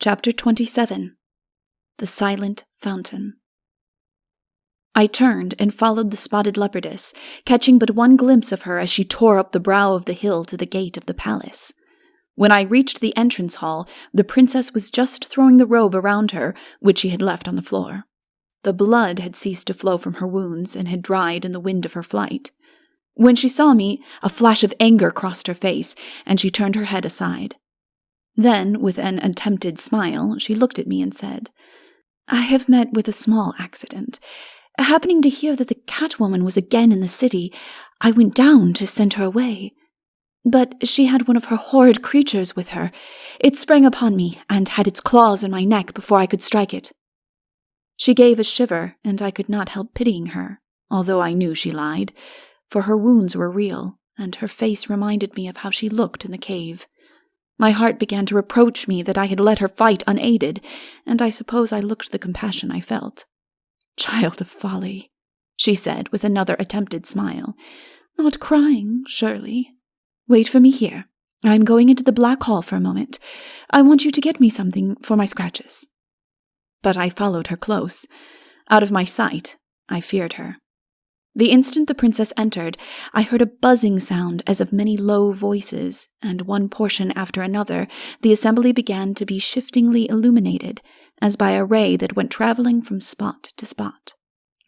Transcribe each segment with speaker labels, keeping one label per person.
Speaker 1: Chapter 27. The Silent Fountain. I turned and followed the spotted leopardess, catching but one glimpse of her as she tore up the brow of the hill to the gate of the palace. When I reached the entrance hall, the princess was just throwing the robe around her, which she had left on the floor. The blood had ceased to flow from her wounds and had dried in the wind of her flight. When she saw me, a flash of anger crossed her face, and she turned her head aside. Then, with an attempted smile, she looked at me and said, "I have met with a small accident. Happening to hear that the Catwoman was again in the city, I went down to send her away. But she had one of her horrid creatures with her. It sprang upon me and had its claws in my neck before I could strike it." She gave a shiver, and I could not help pitying her, although I knew she lied, for her wounds were real, and her face reminded me of how she looked in the cave. My heart began to reproach me that I had let her fight unaided, and I suppose I looked the compassion I felt. "Child of folly," she said with another attempted smile. "Not crying, surely. Wait for me here. I am going into the Black Hall for a moment. I want you to get me something for my scratches." But I followed her close. Out of my sight, I feared her. The instant the princess entered, I heard a buzzing sound as of many low voices, and one portion after another, the assembly began to be shiftingly illuminated, as by a ray that went traveling from spot to spot.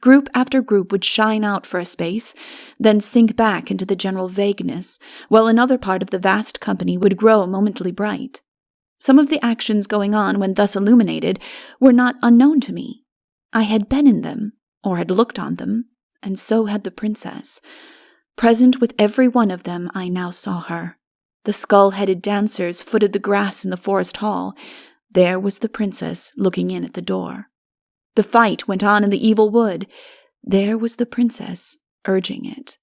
Speaker 1: Group after group would shine out for a space, then sink back into the general vagueness, while another part of the vast company would grow momently bright. Some of the actions going on when thus illuminated were not unknown to me. I had been in them, or had looked on them, and so had the princess. Present with every one of them, I now saw her. The skull-headed dancers footed the grass in the forest hall. There was the princess looking in at the door. The fight went on in the evil wood. There was the princess urging it.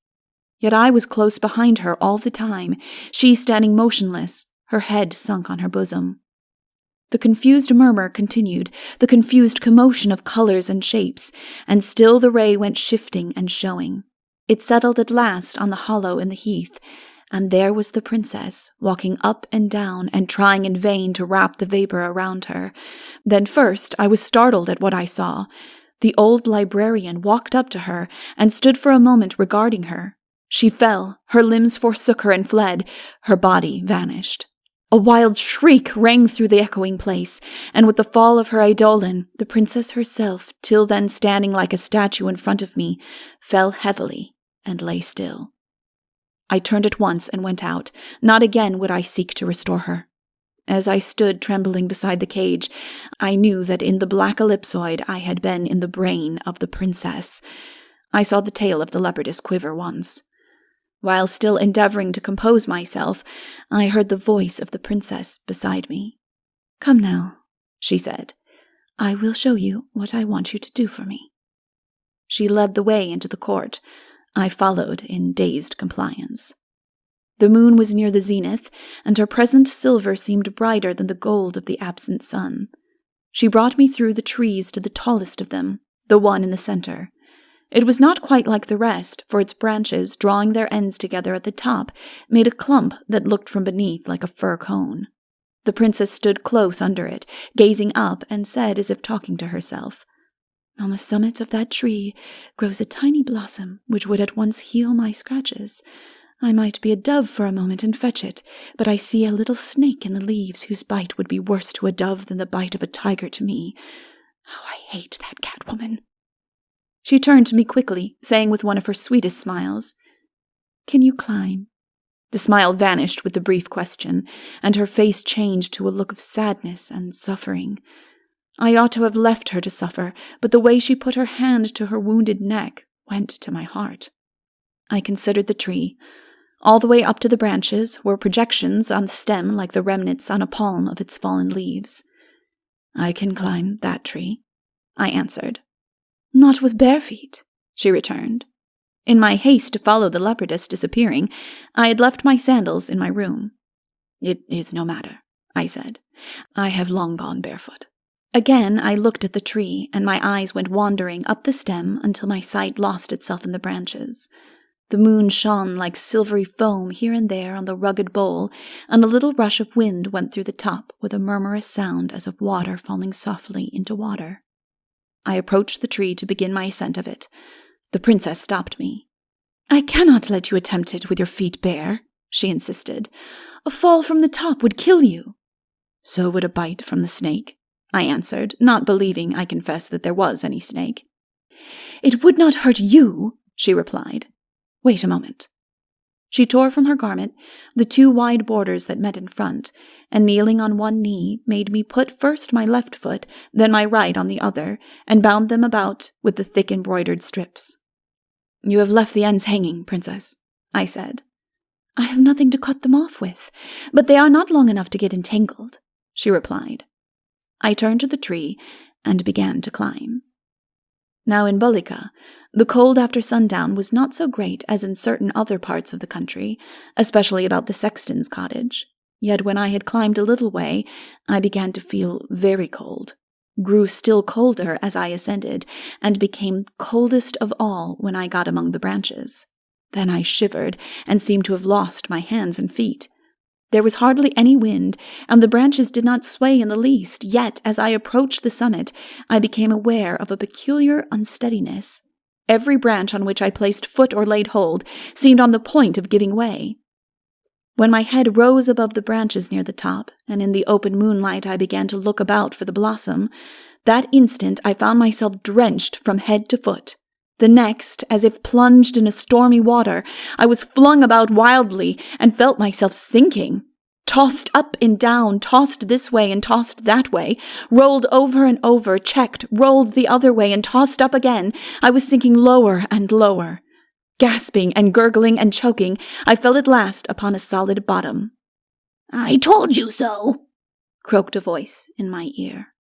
Speaker 1: Yet I was close behind her all the time, she standing motionless, her head sunk on her bosom. The confused murmur continued, the confused commotion of colors and shapes, and still the ray went shifting and showing. It settled at last on the hollow in the heath, and there was the princess, walking up and down and trying in vain to wrap the vapor around her. Then first I was startled at what I saw. The old librarian walked up to her and stood for a moment regarding her. She fell, her limbs forsook her and fled, her body vanished. A wild shriek rang through the echoing place, and with the fall of her eidolon, the princess herself, till then standing like a statue in front of me, fell heavily and lay still. I turned at once and went out. Not again would I seek to restore her. As I stood trembling beside the cage, I knew that in the black ellipsoid I had been in the brain of the princess. I saw the tail of the leopardess quiver once. While still endeavoring to compose myself, I heard the voice of the princess beside me. "Come now," she said. "I will show you what I want you to do for me." She led the way into the court. I followed in dazed compliance. The moon was near the zenith, and her present silver seemed brighter than the gold of the absent sun. She brought me through the trees to the tallest of them, the one in the center. It was not quite like the rest, for its branches, drawing their ends together at the top, made a clump that looked from beneath like a fir cone. The princess stood close under it, gazing up, and said as if talking to herself, "On the summit of that tree grows a tiny blossom which would at once heal my scratches. I might be a dove for a moment and fetch it, but I see a little snake in the leaves whose bite would be worse to a dove than the bite of a tiger to me. How I hate that Catwoman." She turned to me quickly, saying with one of her sweetest smiles, "Can you climb?" The smile vanished with the brief question, and her face changed to a look of sadness and suffering. I ought to have left her to suffer, but the way she put her hand to her wounded neck went to my heart. I considered the tree. All the way up to the branches were projections on the stem like the remnants on a palm of its fallen leaves. "I can climb that tree," I answered. "Not with bare feet," she returned. In my haste to follow the leopardess disappearing, I had left my sandals in my room. "It is no matter," I said. "I have long gone barefoot." Again I looked at the tree, and my eyes went wandering up the stem until my sight lost itself in the branches. The moon shone like silvery foam here and there on the rugged bole, and a little rush of wind went through the top with a murmurous sound as of water falling softly into water. I approached the tree to begin my ascent of it. The princess stopped me. "I cannot let you attempt it with your feet bare," she insisted. "A fall from the top would kill you." "So would a bite from the snake," I answered, not believing, I confess, that there was any snake. "It would not hurt you," she replied. "Wait a moment." She tore from her garment the 2 wide borders that met in front, and kneeling on one knee, made me put first my left foot, then my right on the other, and bound them about with the thick embroidered strips. "You have left the ends hanging, princess," I said. "I have nothing to cut them off with, but they are not long enough to get entangled," she replied. I turned to the tree and began to climb. Now in Bulika, the cold after sundown was not so great as in certain other parts of the country, especially about the sexton's cottage. Yet when I had climbed a little way, I began to feel very cold, grew still colder as I ascended, and became coldest of all when I got among the branches. Then I shivered and seemed to have lost my hands and feet. There was hardly any wind, and the branches did not sway in the least, yet as I approached the summit, I became aware of a peculiar unsteadiness. Every branch on which I placed foot or laid hold seemed on the point of giving way. When my head rose above the branches near the top, and in the open moonlight I began to look about for the blossom, that instant I found myself drenched from head to foot. The next, as if plunged in a stormy water, I was flung about wildly and felt myself sinking. Tossed up and down, tossed this way and tossed that way, rolled over and over, checked, rolled the other way and tossed up again, I was sinking lower and lower. Gasping and gurgling and choking, I fell at last upon a solid bottom. "I told you so," croaked a voice in my ear.